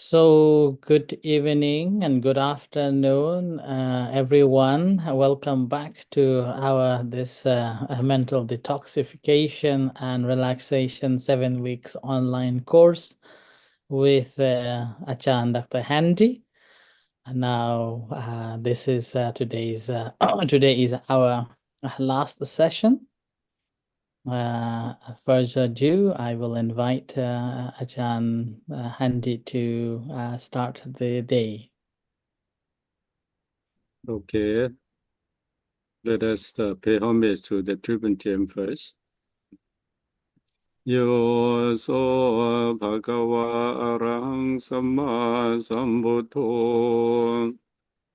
So good evening and good afternoon, everyone. Welcome back to our this mental detoxification and relaxation 7 weeks online course with Achan Dr. Handy. And now this is today's today is our last session. Further ado, I will invite Ajahn Handi to start the day. Okay, let us pay homage to the tribute team first. Yo so bhagava arahang samma sambuddho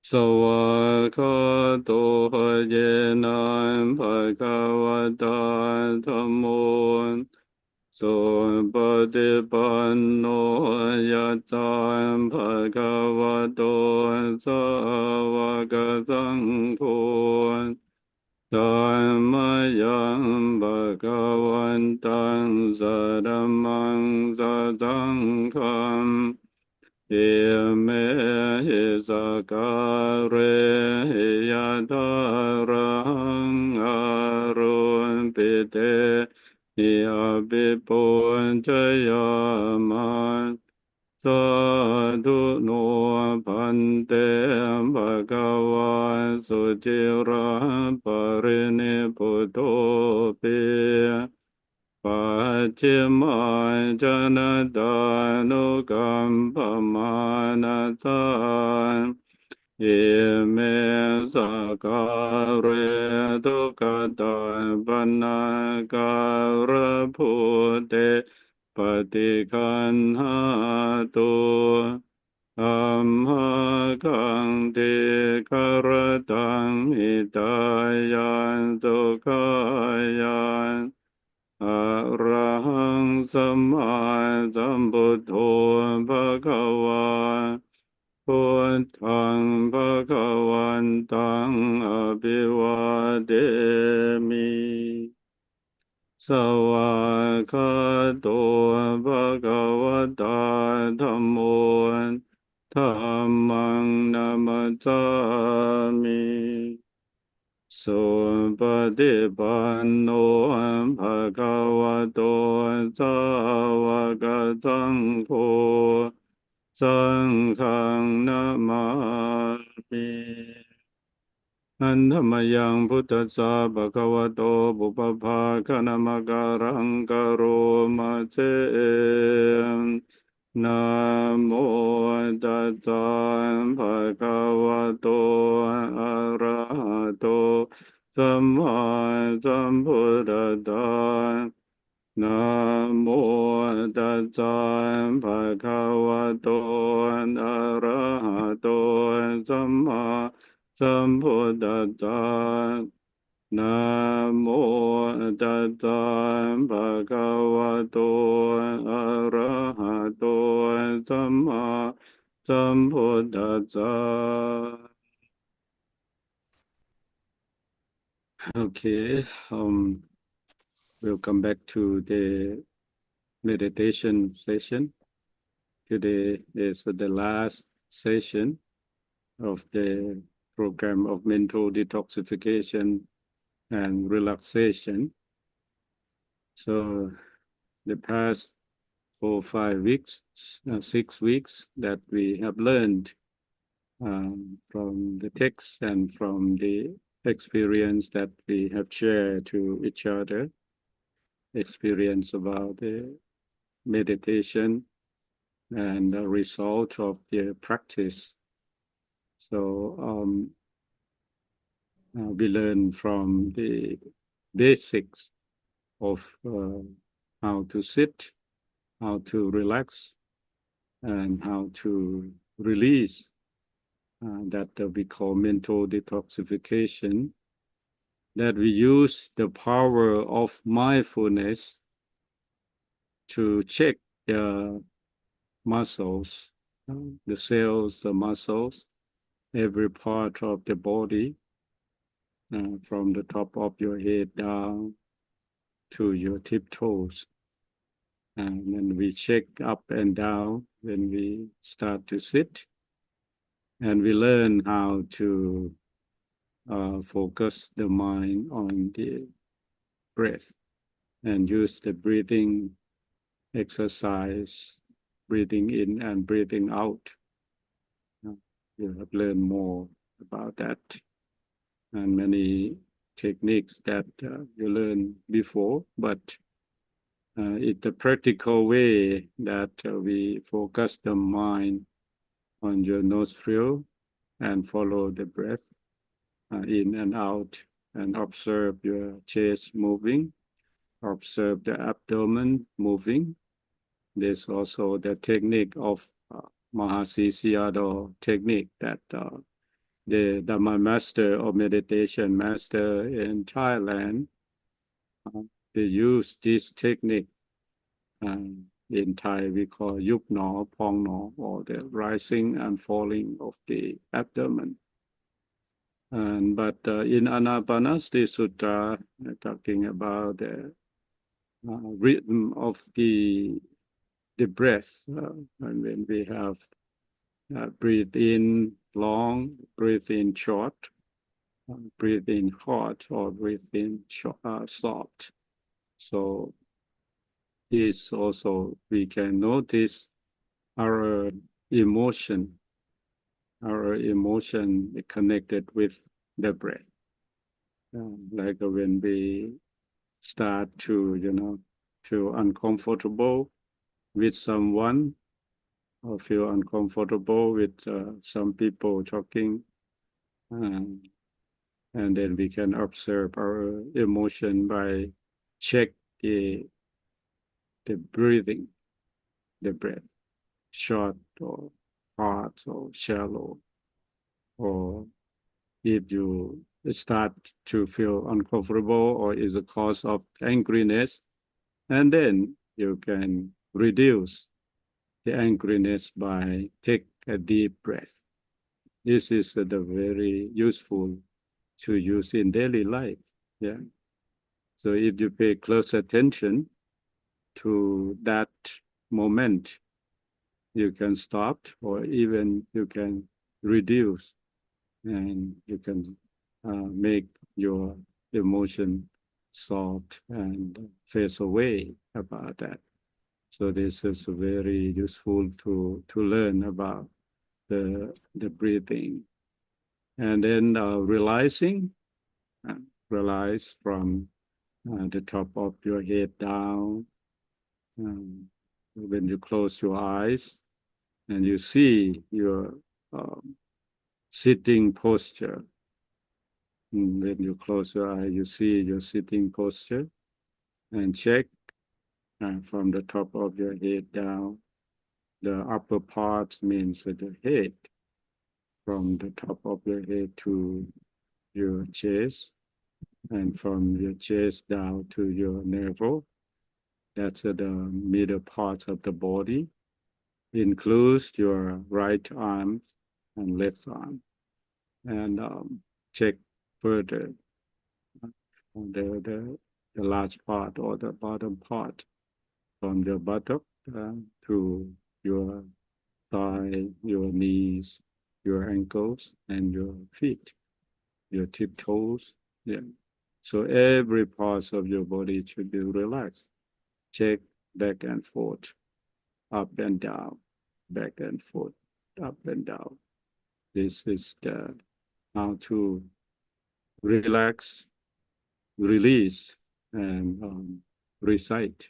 sawakato yena bhagavata dhammo so patipanno yacca bhagavato savakasangho Dhammayam bhagavantam saramang sadangham Ime hisakare yadarahang arumpite Yabipunchayaman Sadhu no bhante bhagava sujira pariniputopi Pachima janadanukampamanatan Ime sakare dukata panakara pute patikanhatu Amhakanti karatang hitayan sukayan Arahang samma sambuddho bhagava Buddhang bhagavantang abhivademi Sawakato bhagavata dhammo dhammang namacchami Supatipanno bhagavato savakasangho sanghang namami Antamayang Buddhasa Bhagavato Bupapa Kanamakarang Karoma Namo Tassa Bhagavato Arahato Samma Sambuddhassa Namo Tassa Bhagavato Arahato Samma Sambuddhassa Namo Tassa Bhagavato Arahato Samma Sambuddhassa. Okay, we'll come back to the meditation session. Today is the last session of the program of mental detoxification and relaxation. So the past 4 or 5 weeks, 6 weeks that we have learned from the text and from the experience that we have shared to each other, experience about the meditation and the result of the practice. So we learn from the basics of how to sit, how to relax, and how to release that we call mental detoxification, that we use the power of mindfulness to check the muscles, the cells, the muscles, every part of the body, from the top of your head down to your tiptoes. And then we check up and down when we start to sit. And we learn how to focus the mind on the breath and use the breathing exercise, breathing in and breathing out. You have learned more about that and many techniques that you learned before, but it's a practical way that we focus the mind on your nostril and follow the breath in and out and observe your chest moving, observe the abdomen moving. There's also the technique of Mahasi Sayadaw technique that the Dhamma master of meditation master in Thailand, uh, they use this technique. In Thai, we call yuk no, pong no, or the rising and falling of the abdomen. But in Anapanasati Sutta, talking about the rhythm of the breath, and when we have breathe in long, breathe in short, breathe in hot, or breathe in short, soft. So this also we can notice our emotion connected with the breath. Like when we start to feel uncomfortable with someone or feel uncomfortable with some people talking, and then we can observe our emotion by check the breathing, the breath, short or hard or shallow, or if you start to feel uncomfortable or is a cause of angriness, and then you can reduce the angriness by take a deep breath. This is the very useful to use in daily life. Yeah. So if you pay close attention to that moment, you can stop or even you can reduce, and you can make your emotion soft and face away about that. So this is very useful to learn about the breathing, and then realizing, uh, realize from the top of your head down. When you close your eyes and you see your um, sitting posture. When you close your eye, you see your sitting posture, and check from the top of your head down. The upper part means the head, from the top of your head to your chest, and from your chest down to your navel. That's the middle parts of the body. Includes your right arm and left arm. And check further the large part or the bottom part, from your buttock to your thigh, your knees, your ankles, and your feet, your tiptoes. Yeah. So every part of your body should be relaxed. Check back and forth, up and down, back and forth, up and down. This is the how to relax, release, and recite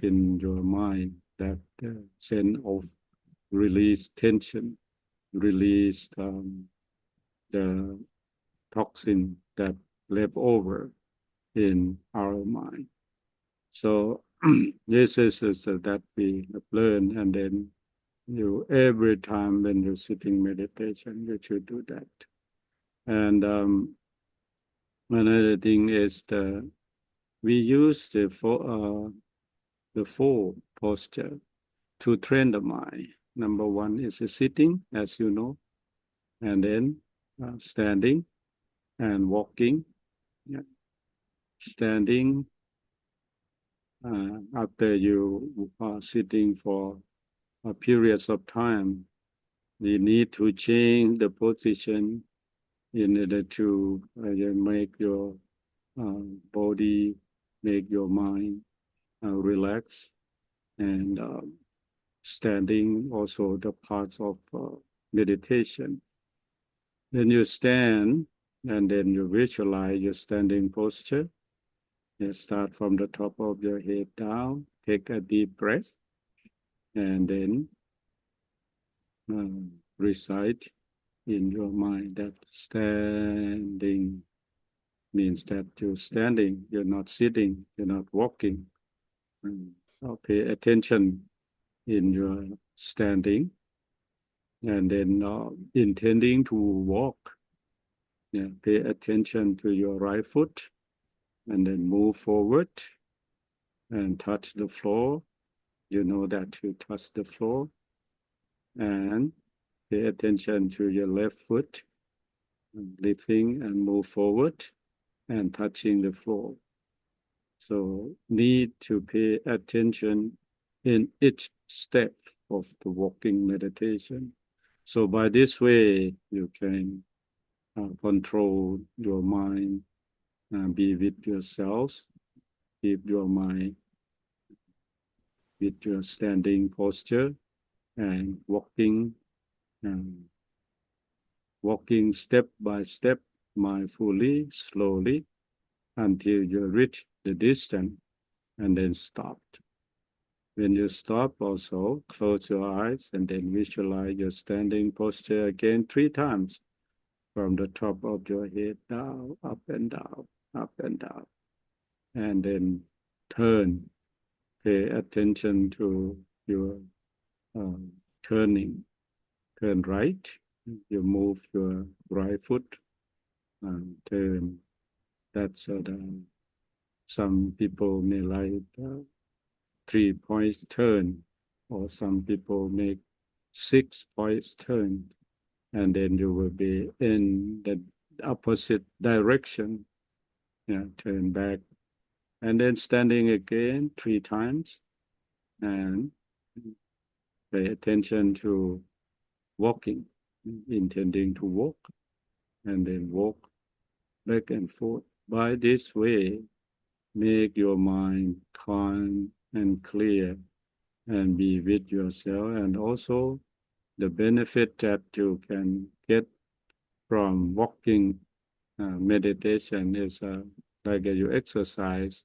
in your mind that sense of release tension, release the toxin that left over in our mind. So this is that we have learned, and then you every time when you're sitting meditation, you should do that. And another thing is we use the four posture to train the mind. Number one is sitting, as you know, and then standing and walking. Yeah. Standing, after you are sitting for periods of time, we need to change the position in order to make your body, make your mind relax, and standing also the parts of meditation. When you stand and then you visualize your standing posture, you start from the top of your head down, take a deep breath, and then recite in your mind that standing means that you're standing, you're not sitting, you're not walking. And pay attention in your standing, and then intending to walk. Yeah, pay attention to your right foot, and then move forward and touch the floor. You know that you touch the floor, and pay attention to your left foot, lifting and move forward and touching the floor. So need to pay attention in each step of the walking meditation. So by this way, you can control your mind, be with yourselves, keep your mind with your standing posture and um, walking step by step, mindfully, slowly, until you reach the distance and then stop. When you stop, also close your eyes and then visualize your standing posture again 3 times from the top of your head down, up and down, up and down. And then turn, pay attention to your turning. Turn right, you move your right foot and turn. That's some people may like 3 points turn, or some people make 6 points turn, and then you will be in the opposite direction. Yeah, turn back, and then standing again 3 times, and pay attention to walking, intending to walk, and then walk back and forth. By this way, make your mind calm and clear, and be with yourself, and also the benefit that you can get from walking meditation is like you exercise,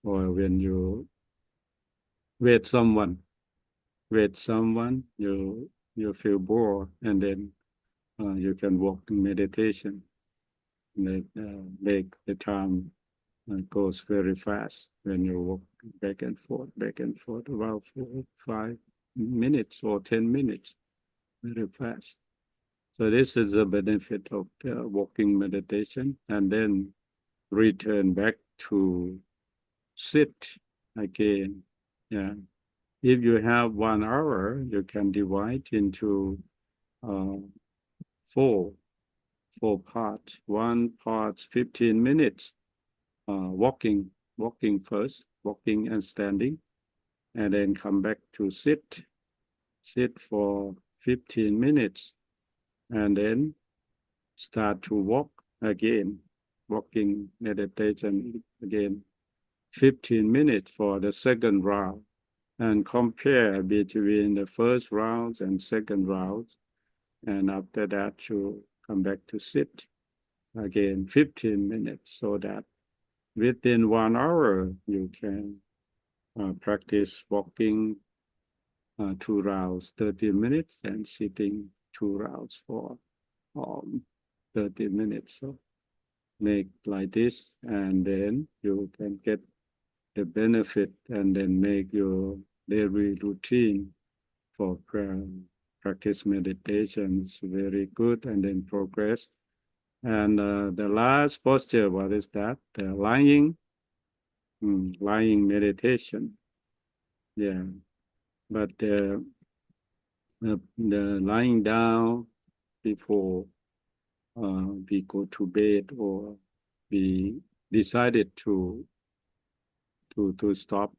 or when you wait someone, you feel bored, and then you can walk in meditation. Make the time goes very fast when you walk back and forth, about 4 5 minutes or 10 minutes, very fast. So this is the benefit of walking meditation, and then return back to sit again. Yeah. If you have 1 hour, you can divide into uh, four parts. One part 15 minutes walking first, walking and standing, and then come back to sit for 15 minutes, and then start to walk again, walking meditation again, 15 minutes for the second round, and compare between the first round and second round. And after that, you come back to sit again 15 minutes, so that within 1 hour, you can practice walking 2 rounds, 30 minutes, and sitting 2 rounds for 30 minutes. So make like this, and then you can get the benefit, and then make your daily routine for practice meditation. It's very good, and then progress. And the last posture, what is that? The lying meditation. Yeah, but the lying down before we go to bed, or we decided to stop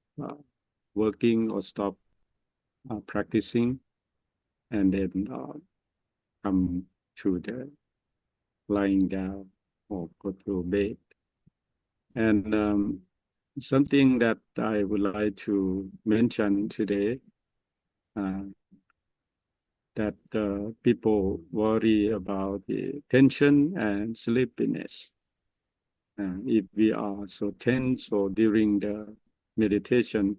working or stop practicing, and then come to the lying down or go to bed. And something that I would like to mention today, uh, that people worry about the tension and sleepiness. If we are so tense or during the meditation,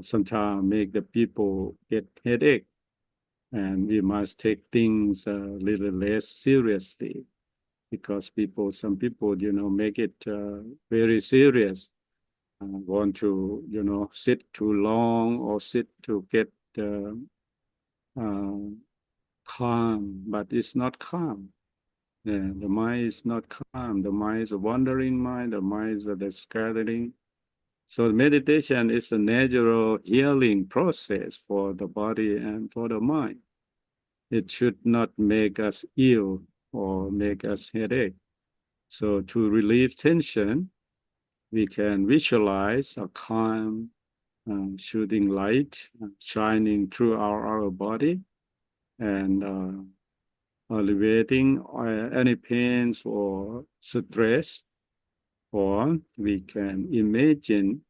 sometimes make the people get headache, and we must take things a little less seriously, because some people, make it very serious, want to, sit too long or sit to get uh, calm, but it's not calm. The mind is not calm. The mind is a wandering mind. The mind is the scattering. So meditation is a natural healing process for the body and for the mind. It should not make us ill or make us headache. So to relieve tension, we can visualize a calm, shooting light shining through our body, and alleviating any pains or stress. Or we can imagine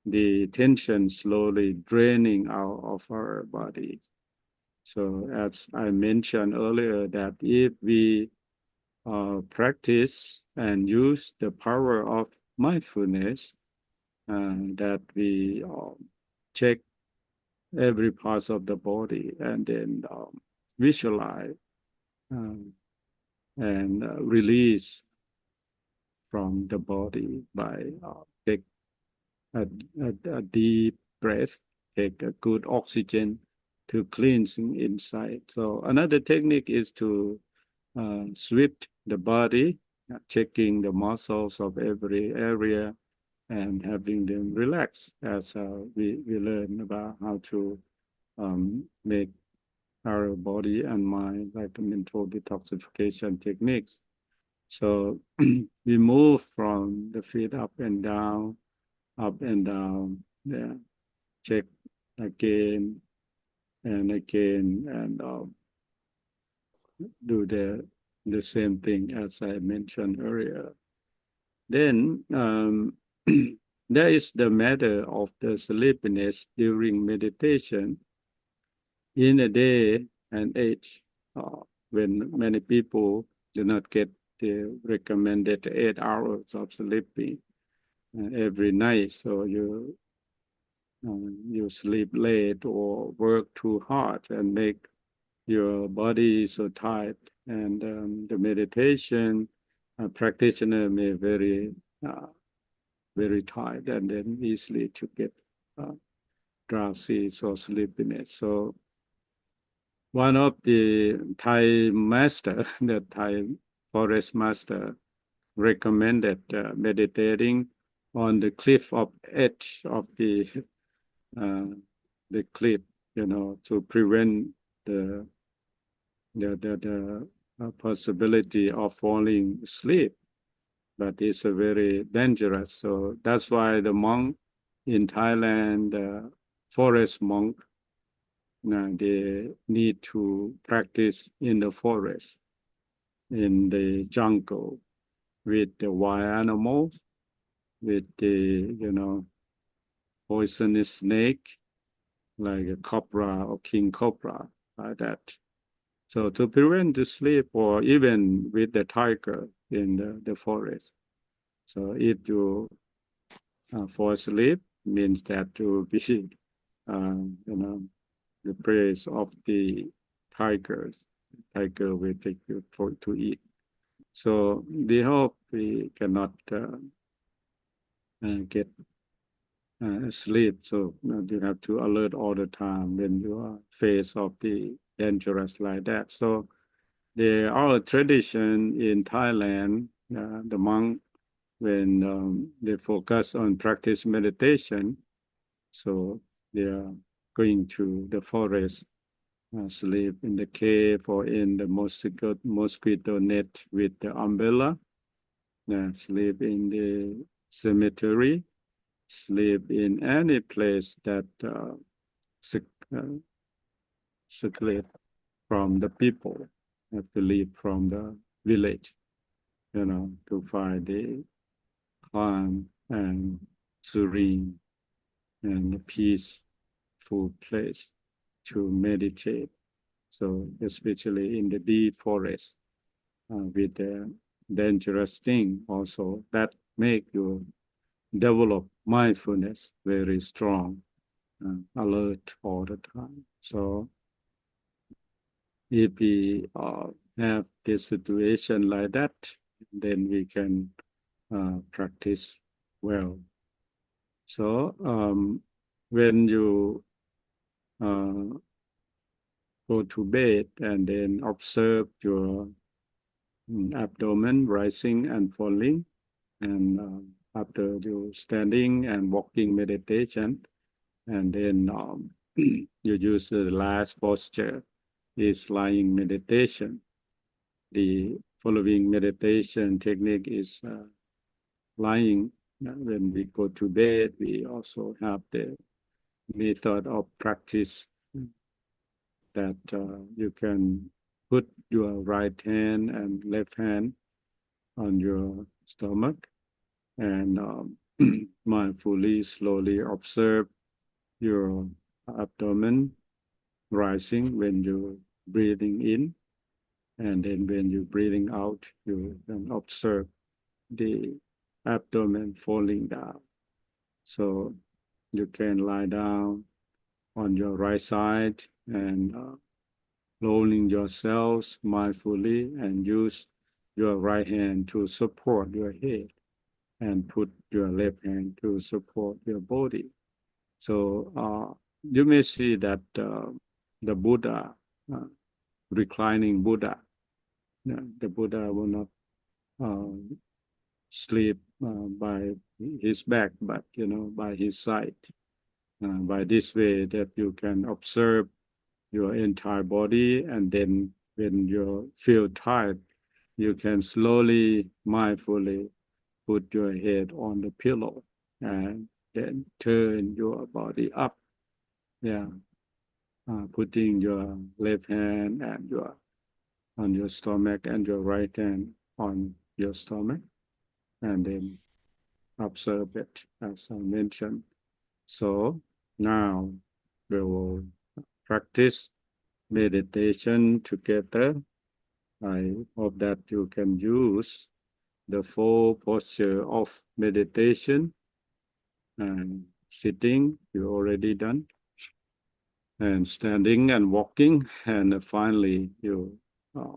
the tension slowly draining out of our body. So as I mentioned earlier, that if we practice and use the power of mindfulness, that we check every part of the body, and then visualize um, and release from the body by take a deep breath, take a good oxygen to cleansing inside. So another technique is to sweep the body, checking the muscles of every area and having them relax, as we learn about how to make our body and mind like a mental detoxification techniques. So we move from the feet up and down, yeah, check again and again, and do the same thing as I mentioned earlier. Then there is the matter of the sleepiness during meditation. In a day and age, when many people do not get the recommended 8 hours of sleeping every night, so you sleep late or work too hard and make your body so tight, and the meditation practitioner may uh, very tired, and then easily to get uh, drowsy or sleepiness. So one of the Thai master, the Thai forest master, recommended meditating on the cliff of edge of uh, the cliff, to prevent the possibility of falling asleep. But it's a very dangerous. So that's why the monk in Thailand, the forest monk, they need to practice in the forest, in the jungle, with the wild animals, with the, poisonous snake, like a cobra or king cobra, like that. So to prevent the sleep, or even with the tiger in the forest. So if you fall asleep, means that you be, the prey of the tigers. Tiger will take you to eat. So we hope we cannot get sleep. So you have to alert all the time when you are faced of the dangerous like that. So there are a tradition in Thailand, the monk, when they focus on practice meditation, so they are going to the forest, sleep in the cave or in the mosquito net with the umbrella, sleep in the cemetery, sleep in any place that secluded from the people, have to leave from the village, to find the calm and serene and a peaceful place to meditate. So especially in the deep forest with the dangerous thing also that make you develop mindfulness very strong, alert all the time. So if we have this situation like that, then we can practice well. So when you uh, go to bed and then observe your abdomen rising and falling, and after you standing and walking meditation, and then you use the last posture is lying meditation. The following meditation technique is lying. When we go to bed, we also have the method of practice that you can put your right hand and left hand on your stomach and mindfully, slowly observe your abdomen rising when you're breathing in. And then when you're breathing out, you can observe the abdomen falling down. So you can lie down on your right side and rolling yourselves mindfully and use your right hand to support your head and put your left hand to support your body. So you may see that the Buddha, uh, reclining Buddha, the Buddha will not uh, sleep by his back, but by his side. By this way, that you can observe your entire body, and then when you feel tired, you can slowly, mindfully put your head on the pillow and then turn your body up. Yeah, putting your left hand and your on your stomach and your right hand on your stomach, and then observe it as I mentioned. So now we will practice meditation together. I hope that you can use the four posture of meditation, and sitting, you already done, and standing and walking, and finally you uh,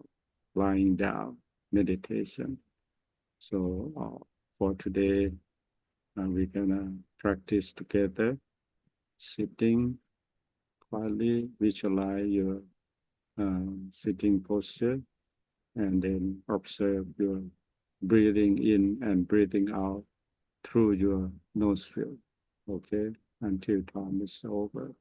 lying down meditation. So for today, we're gonna practice together, sitting quietly, visualize your sitting posture, and then observe your breathing in and breathing out through your nostril. Okay, until time is over.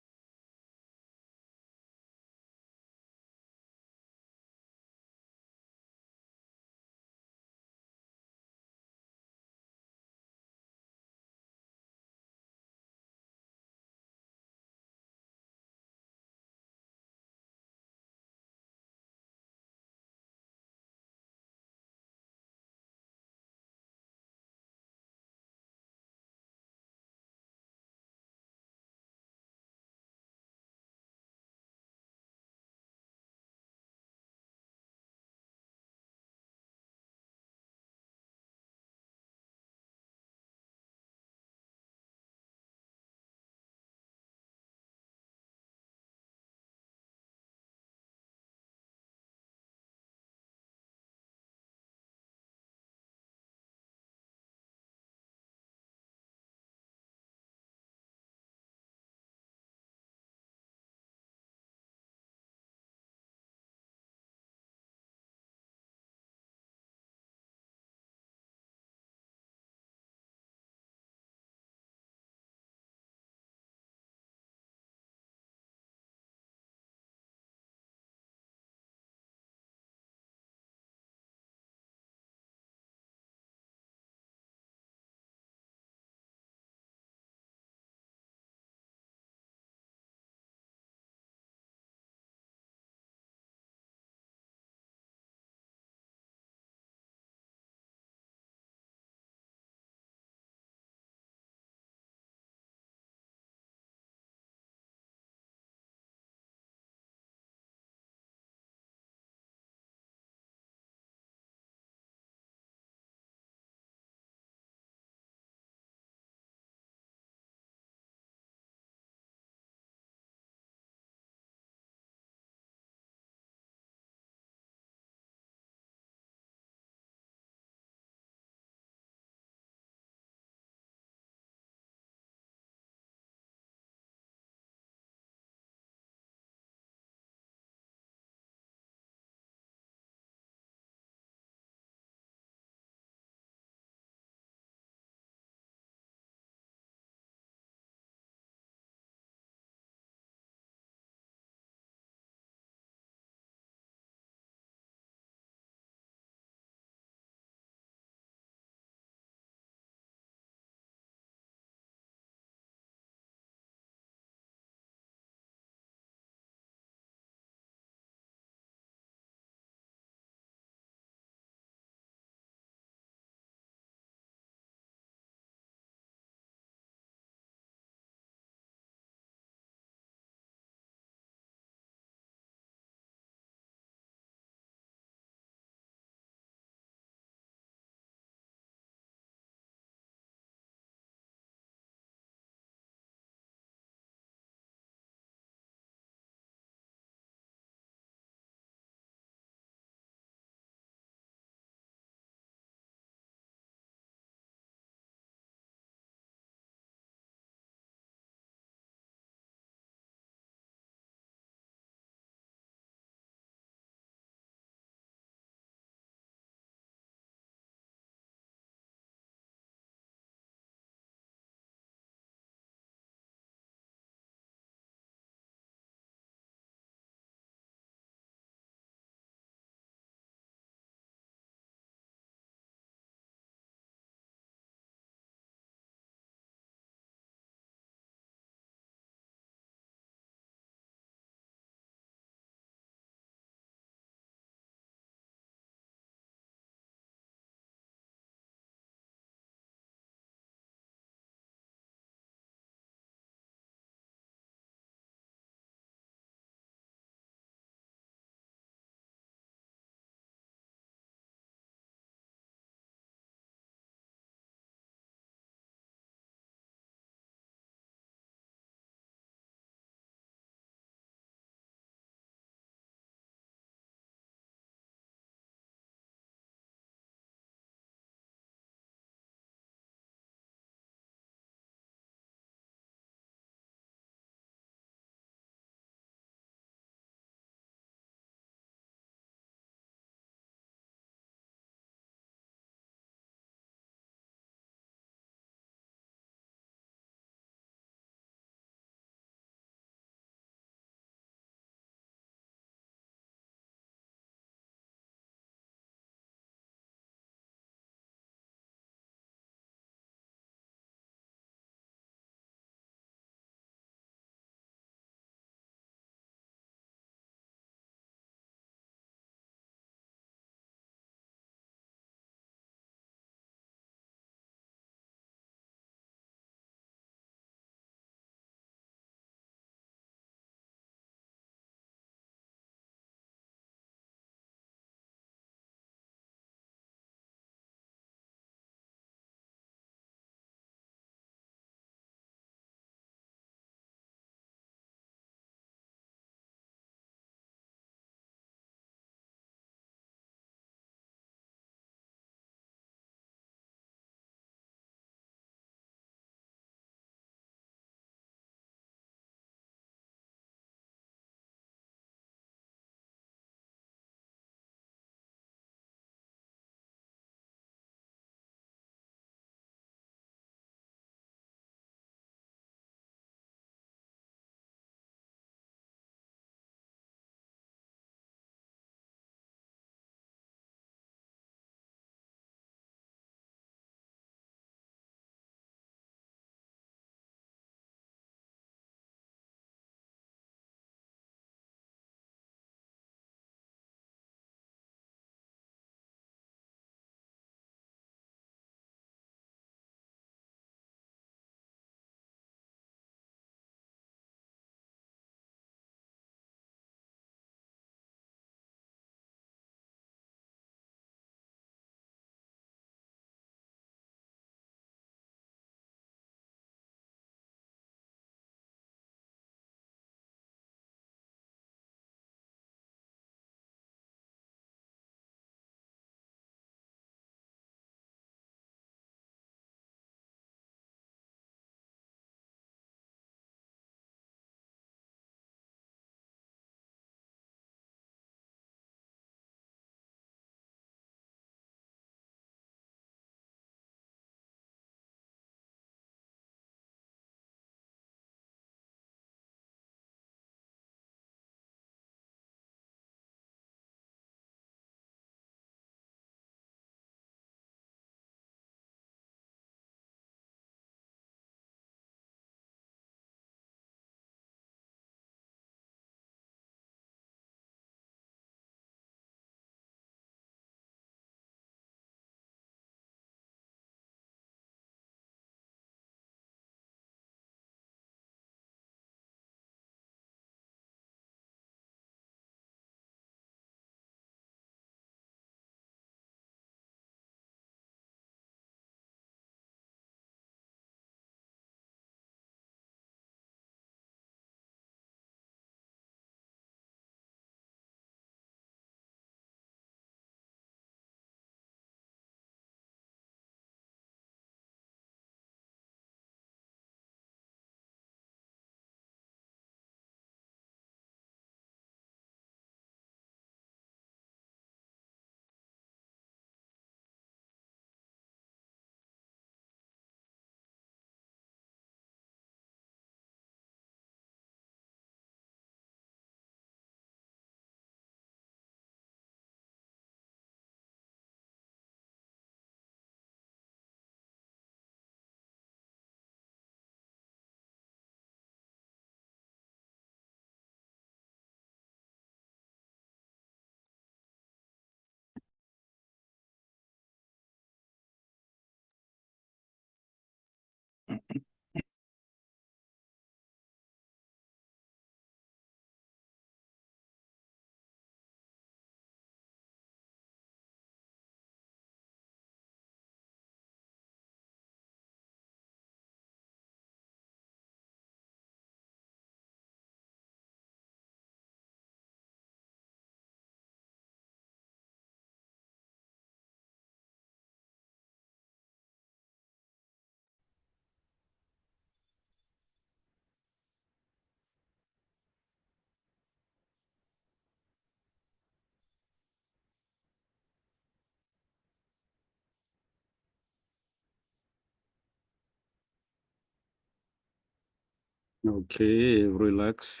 Okay, relax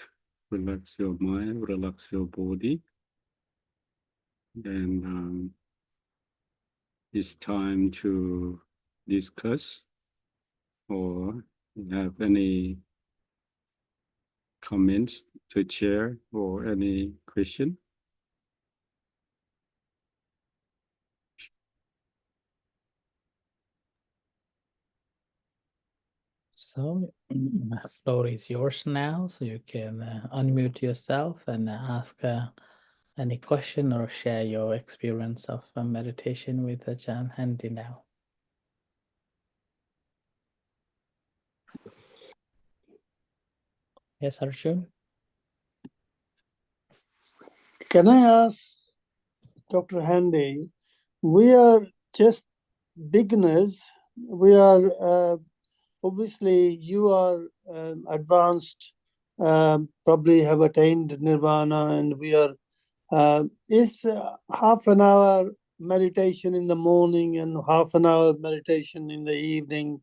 your mind, relax your body, and it's time to discuss or have any comments to share or any question. So, the floor is yours now, so you can unmute yourself and ask any question or share your experience of meditation with Ajahn Handy now. Yes, Arjun? Can I ask Dr. Handy? We are just beginners. We are obviously you are advanced, probably have attained nirvana, and we are. Is half an hour meditation in the morning and half an hour meditation in the evening,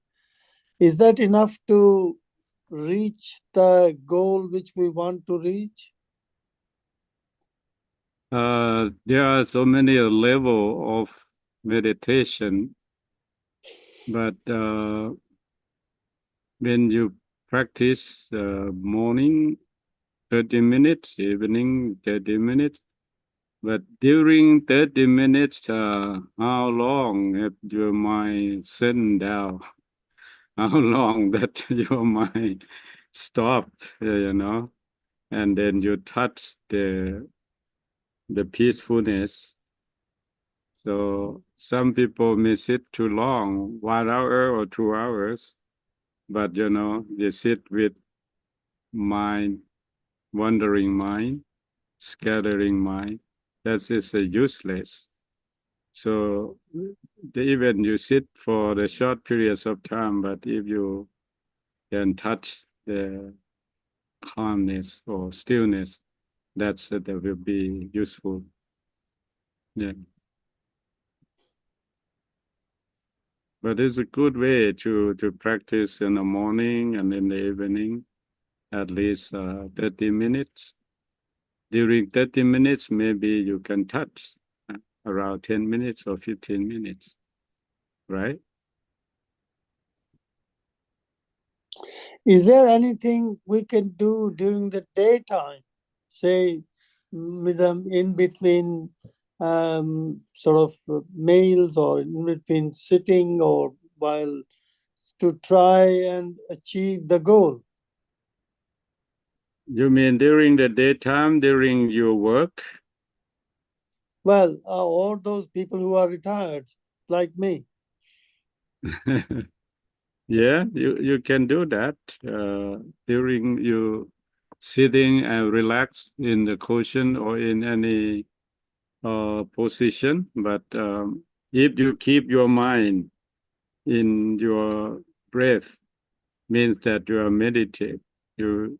is that enough to reach the goal which we want to reach? There are so many level of meditation, but when you practice morning 30 minutes, evening 30 minutes, but during 30 minutes, how long have your mind settled down? How long that your mind stopped, and then you touch the peacefulness. So some people may sit too long, 1 hour or 2 hours, but they sit with mind, wandering mind, scattering mind. That is useless. So even you sit for the short periods of time, but if you can touch the calmness or stillness, that will be useful. Yeah. But it's a good way to practice in the morning and in the evening, at least 30 minutes. During 30 minutes, maybe you can touch around 10 minutes or 15 minutes, right? Is there anything we can do during the daytime, say, with them in between sort of meals or in between sitting or while to try and achieve the goal? You mean during the daytime, during your work? Well, all those people who are retired, like me. Yeah, you can do that during you sitting and relax in the cushion or in any position. But if you keep your mind in your breath, means that you are meditate. You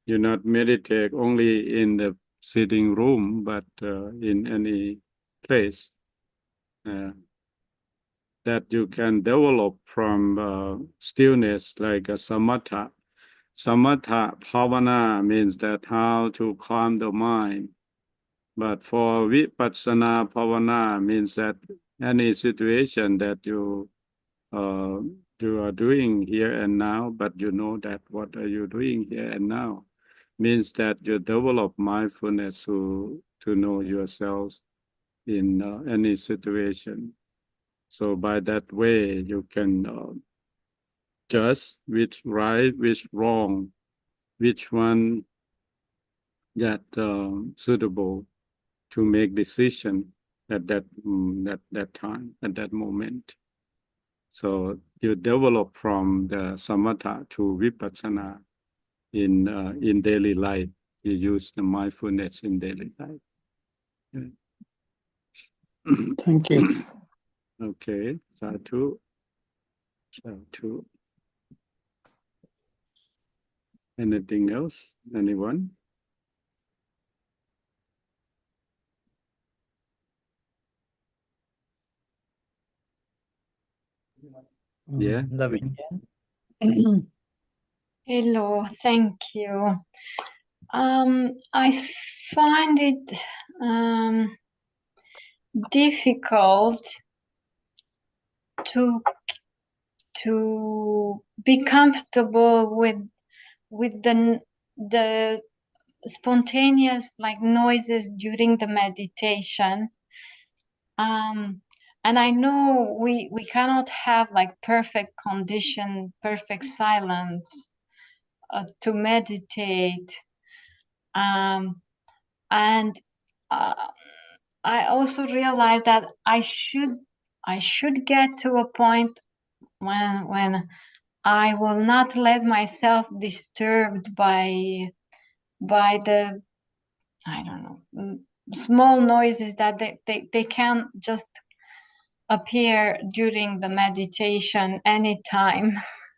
you not meditate only in the sitting room, but in any place that you can develop from stillness, like a samatha. Samatha bhavana means that how to calm the mind. But for vipassana bhavana means that any situation that uh, you are doing here and now, but you know that what are you doing here and now means that you develop mindfulness to know yourself in any situation. So by that way, you can judge which right, which wrong, which one that suitable to make decision at that time, at that moment. So you develop from the samatha to vipassana in daily life. You use the mindfulness in daily life. Thank you. Okay, sadhu, sadhu. Anything else? Anyone? Yeah. Naveen, Hello, thank you. I find it difficult to be comfortable with the spontaneous like noises during the meditation. And I know we cannot have like perfect condition, perfect silence to meditate. And I also realized that I should get to a point when I will not let myself disturbed by the, I don't know, small noises that they can just appear during the meditation anytime.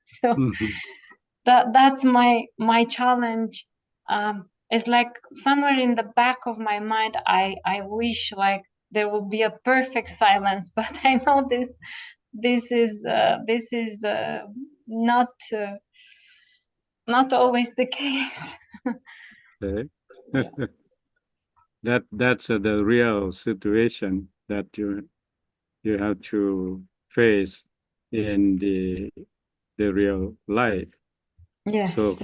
So Mhm. that's my challenge. It's like somewhere in the back of my mind, I wish like there will be a perfect silence, but I know this is not always the case. Okay. Yeah. That's the real situation that you have to face in the real life. Yes. So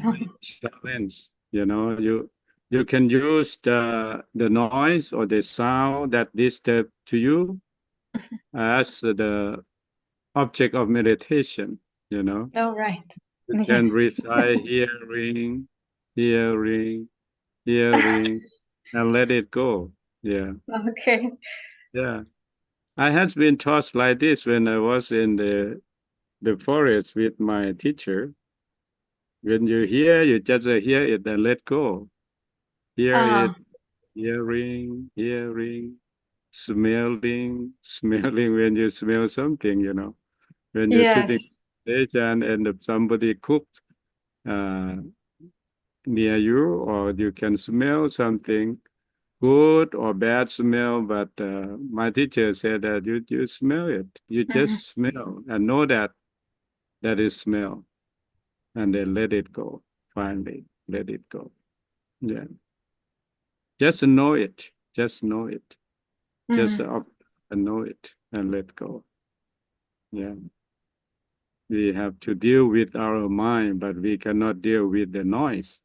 challenge, you can use the noise or the sound that disturb to you as the object of meditation, you know. All right. You Yeah. can recite hearing, hearing, hearing, and let it go. Yeah. Okay. Yeah. I had been taught like this when I was in the forest with my teacher. When you hear, you just hear it and let go. Hear it, Ah, hearing, hearing, smelling, smelling when you smell something, when you're sitting yes. stage and if somebody cooked uh, near you, or you can smell something good or bad smell. But my teacher said that you smell it. You Mhm. just smell and know that that is smell, and then let it go. Finally, let it go. Yeah, just know it. Just know it. Just Mhm. know it and let go. Yeah, we have to deal with our mind, but we cannot deal with the noise.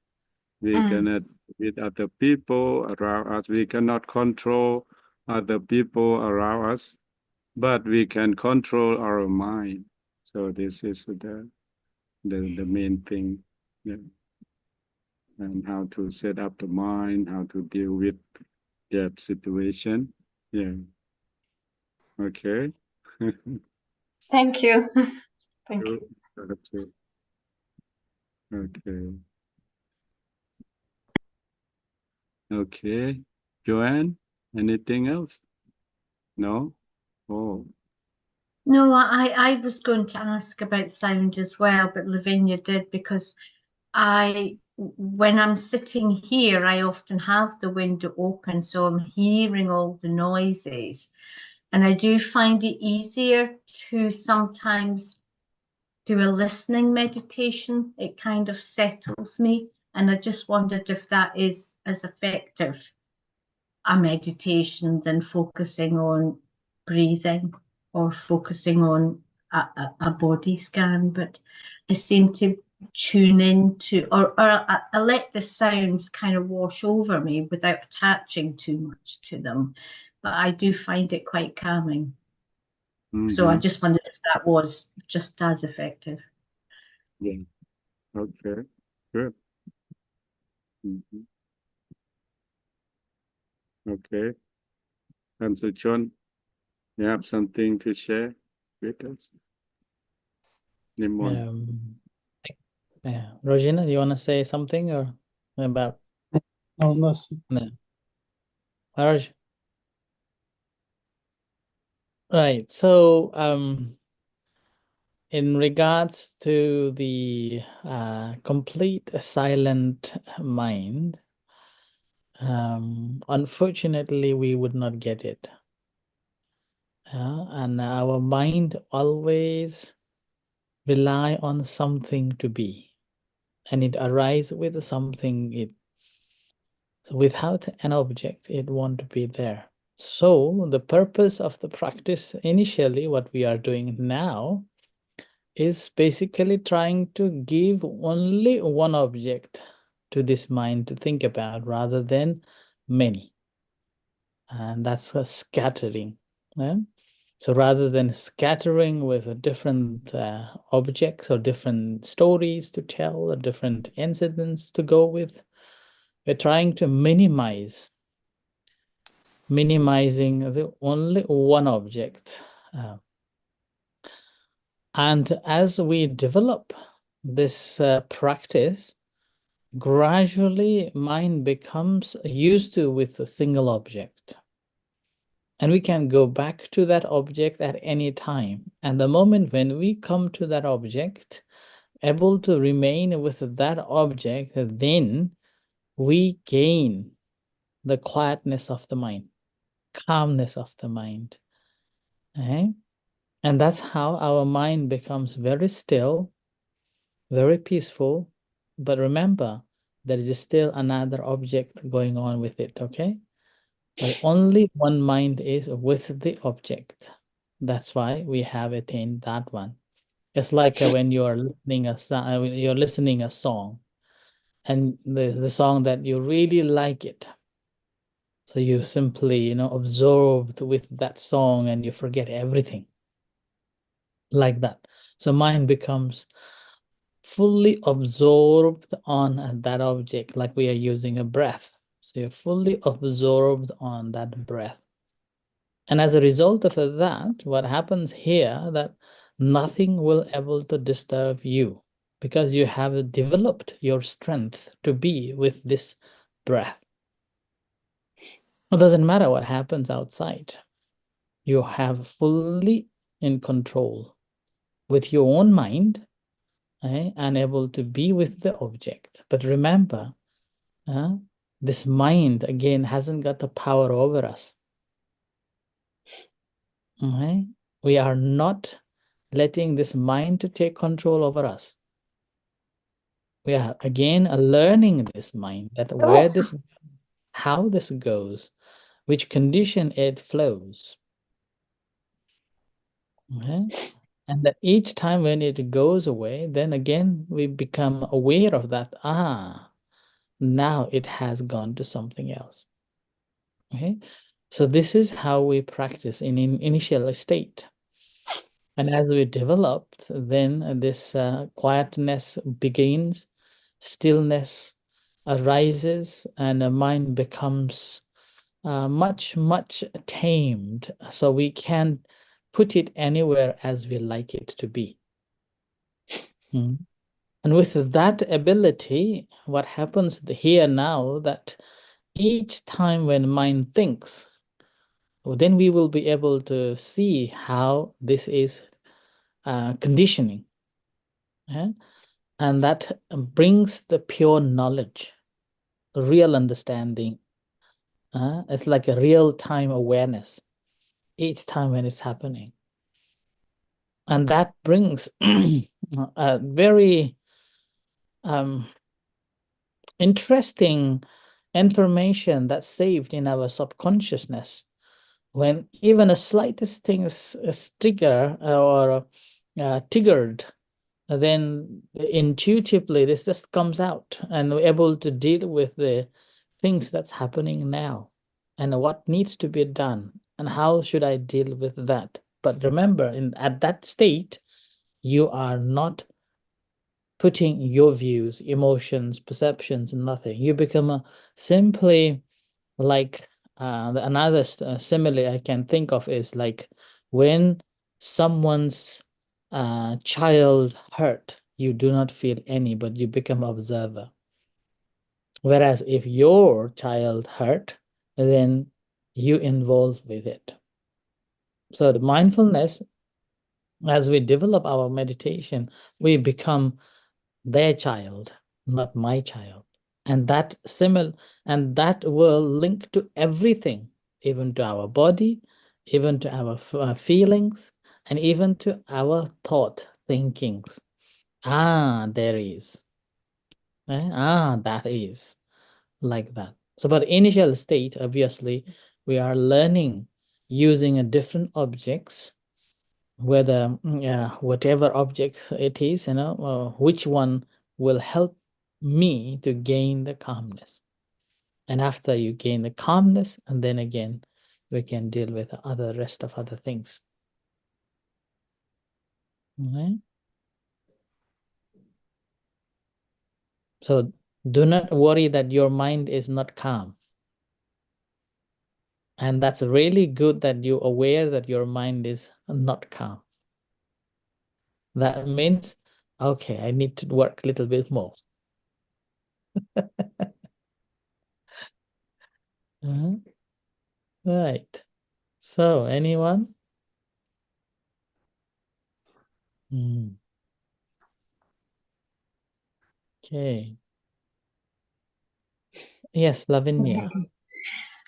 We Mhm. cannot with other people around us. We cannot control other people around us, but we can control our mind. So this is the main thing. Yeah. And how to set up the mind, how to deal with that situation. Yeah. Okay. Thank you. Thank you. Okay. Okay. Okay. Joanne, anything else? No? Oh. No, I was going to ask about sound as well, but Lavinia did because when I'm sitting here, I often have the window open, so I'm hearing all the noises. And I do find it easier to sometimes do a listening meditation. It kind of settles me. And I just wondered if that is as effective a meditation than focusing on breathing or focusing on a body scan. But I seem to tune into, or I let the sounds kind of wash over me without attaching too much to them. But I do find it quite calming. So I Mm-hmm. just wondered if that was just as effective. Yeah. Okay. Good. Mhm. Okay. And so, John, you have something to share with us? Nimon. Um, yeah, Rosina, do you want to say something or about No, no. no? Raj? Right. So, in regards to the complete silent mind, unfortunately, we would not get it. And our mind always rely on something to be. and it arises with something. So without an object, it won't be there. So the purpose of the practice initially, what we are doing now, is basically trying to give only one object to this mind to think about rather than many. And that's a scattering. So rather than scattering with different objects or different stories to tell or different incidents to go with, we're trying to minimizing the only one object. And as we develop this practice, gradually mind becomes used to with a single object. And we can go back to that object at any time. And the moment when we come to that object, able to remain with that object, then we gain the quietness of the mind, calmness of the mind. Okay? And that's how our mind becomes very still, very peaceful. But remember, there is still another object going on with it, okay? But only one mind is with the object. That's why we have attained that one. It's like when you are listening a song, and the song that you really like it. So you simply, absorbed with that song and you forget everything. Like that. So mind becomes fully absorbed on that object, like we are using a breath. So you're fully absorbed on that breath. And as a result of that, what happens here, that nothing will able to disturb you because you have developed your strength to be with this breath. It doesn't matter what happens outside. You have fully in control with your own mind, and able to be with the object. But remember, this mind, again, hasn't got the power over us. Okay? We are not letting this mind to take control over us. We are, again, learning this mind, that how this goes, which condition it flows. Okay? And that each time when it goes away, then again, we become aware of that. Now it has gone to something else. Okay, so this is how we practice in initial state. And as we developed, then this quietness begins, stillness arises, and the mind becomes much, much tamed. So we can put it anywhere as we like it to be. And with that ability, what happens here now, that each time when mind thinks, then we will be able to see how this is conditioning. And that brings the pure knowledge, real understanding. It's like a real-time awareness each time when it's happening. And that brings a very interesting information that's saved in our subconsciousness. When even a slightest thing is triggered, then intuitively this just comes out, and we're able to deal with the things that's happening now and what needs to be done and how should I deal with that. But remember, at that state, you are not putting your views, emotions, perceptions, nothing. You become simply like another simile I can think of is like when someone's child hurt, you do not feel any, but you become observer. Whereas if your child hurt, then you involve with it. So the mindfulness, as we develop our meditation, we become their child, not my child. And that will link to everything, even to our body, even to our feelings, and even to our thinkings. There is. That is like that. So, but initial state, obviously, we are learning using a different objects, whether whatever objects it is, which one will help me to gain the calmness. And after you gain the calmness, and then again, we can deal with the rest of other things. Okay. So do not worry that your mind is not calm. And that's really good that you're aware that your mind is not calm. That means, okay, I need to work a little bit more. Right. So, anyone? Okay. Yes, Lavinia.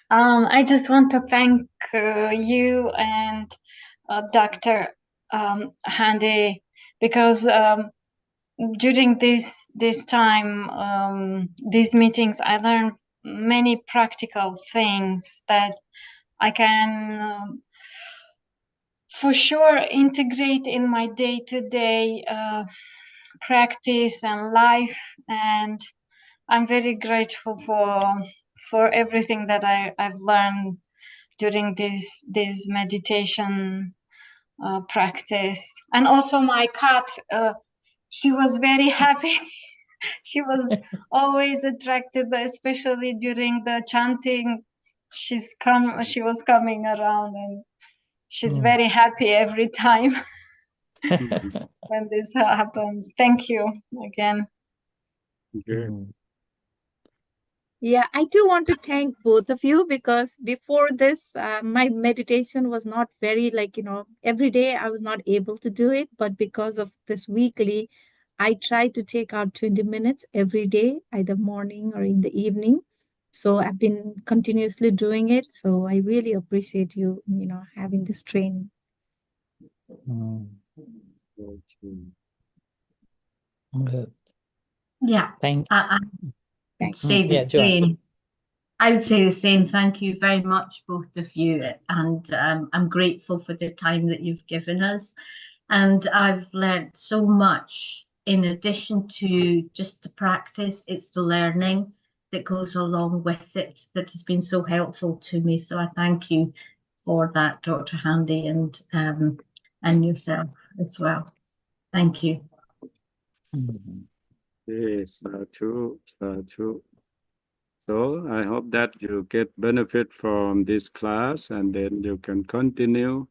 I just want to thank you and Dr. Handy, because during this time, these meetings, I learned many practical things that I can for sure integrate in my day-to-day practice and life. And I'm very grateful for everything that I've learned during this meditation practice. And also my cat, she was very happy. She was always attracted, especially during the chanting. She was coming around, and she's very happy every time when this happens. Thank you again. Yeah, I do want to thank both of you, because before this, my meditation was not very every day I was not able to do it. But because of this weekly, I try to take out 20 minutes every day, either morning or in the evening. So I've been continuously doing it. So I really appreciate you, having this training. Good. Yeah. Thank I'd say the same. I would say the same. Thank you very much, both of you. And I'm grateful for the time that you've given us. And I've learned so much in addition to just the practice. It's the learning that goes along with it that has been so helpful to me. So I thank you for that, Dr. Handy, and yourself as well. Thank you. Yes, true. So I hope that you get benefit from this class, and then you can continue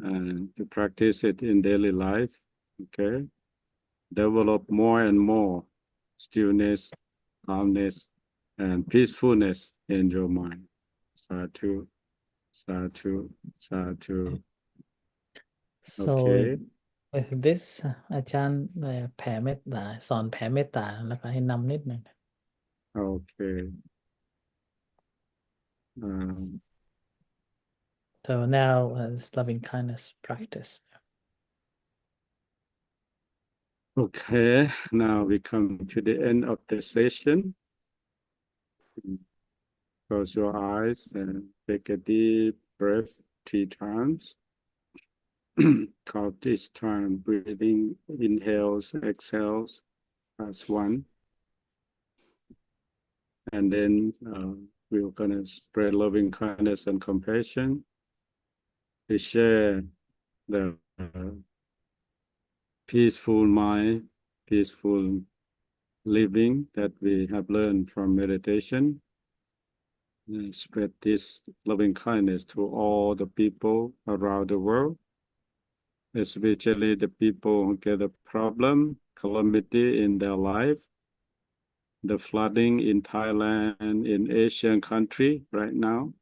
to practice it in daily life. Okay. Develop more and more stillness, calmness, and peacefulness in your mind. Sadhu, sadhu, sadhu. So Okay. with this อาจารย์แผ่เมตตาสอนแผ่เมตตาแล้วก็ให้นำนิดหนึ่ง Okay. So now it's loving kindness practice. Okay, now we come to the end of the session. Close your eyes and take a deep breath 3 times. Count each time, breathing, inhales, exhales, as 1. And then we're going to spread loving kindness and compassion. We share the peaceful mind, peaceful living that we have learned from meditation. Spread this loving kindness to all the people around the world, especially the people who get a problem, calamity in their life. The flooding in Thailand, in Asian country right now.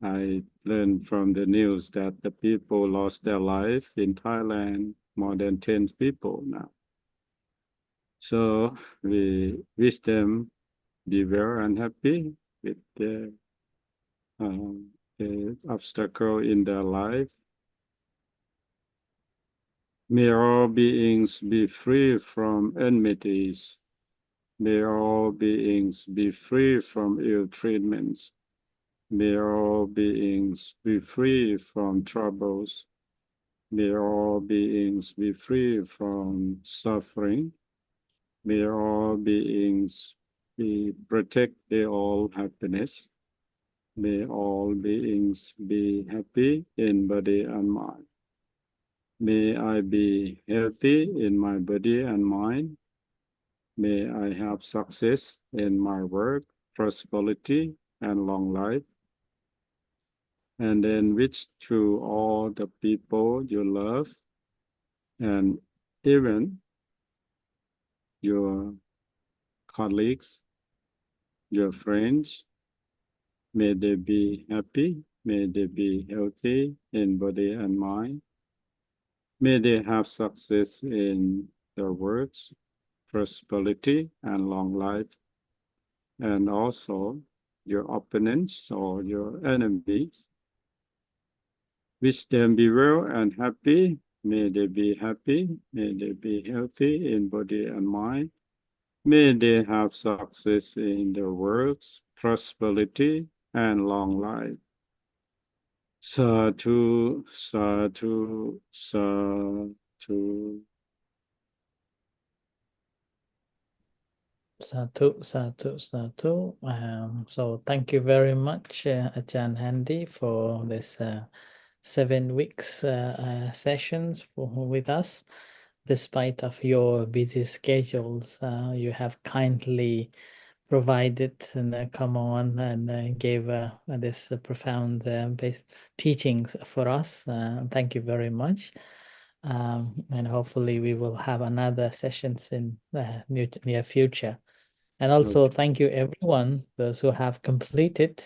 I learned from the news that the people lost their life in Thailand, more than 10 people now. So we wish them be well and happy with the obstacle in their life. May all beings be free from enmities, May all beings be free from ill treatments. May all beings be free from troubles. May all beings be free from suffering. May all beings be protected all happiness. May all beings be happy in body and mind. May I be healthy in my body and mind. May I have success in my work, prosperity, and long life. And enrich to all the people you love and even your colleagues, your friends. May they be happy. May they be healthy in body and mind. May they have success in their works, prosperity, and long life. And also your opponents or your enemies. Wish them be well and happy. May they be happy. May they be healthy in body and mind. May they have success in their works, prosperity, and long life. Sadhu, sadhu, sadhu. Satu, Satu, Satu. So thank you very much, Ajahn Handy, for this 7 weeks sessions with us. Despite of your busy schedules, you have kindly provided and come on and gave this profound based teachings for us. Thank you very much. And hopefully we will have another sessions in the near future. And also thank you everyone, those who have completed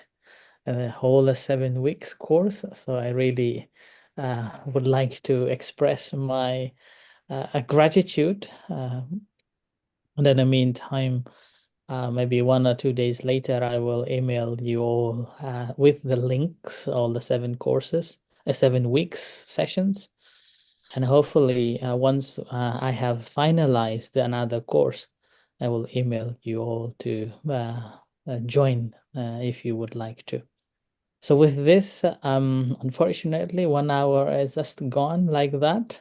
the whole 7 weeks course. So I really would like to express my gratitude. And in the meantime, maybe 1 or 2 days later, I will email you all with the links, all the 7 courses, 7 weeks sessions. And hopefully, once I have finalized another course, I will email you all to join if you would like to. So with this, unfortunately, 1 hour is just gone like that.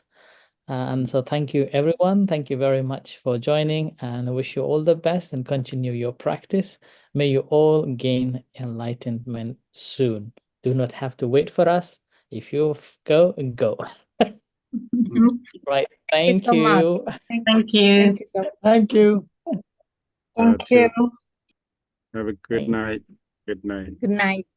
And so thank you, everyone. Thank you very much for joining, and I wish you all the best and continue your practice. May you all gain enlightenment soon. Do not have to wait for us. If you go, go. Right. Thank Thank you so much. you. Thank you. Thank you so much. Thank you. Thank you. Have a good Thank- night. Good night. Good night.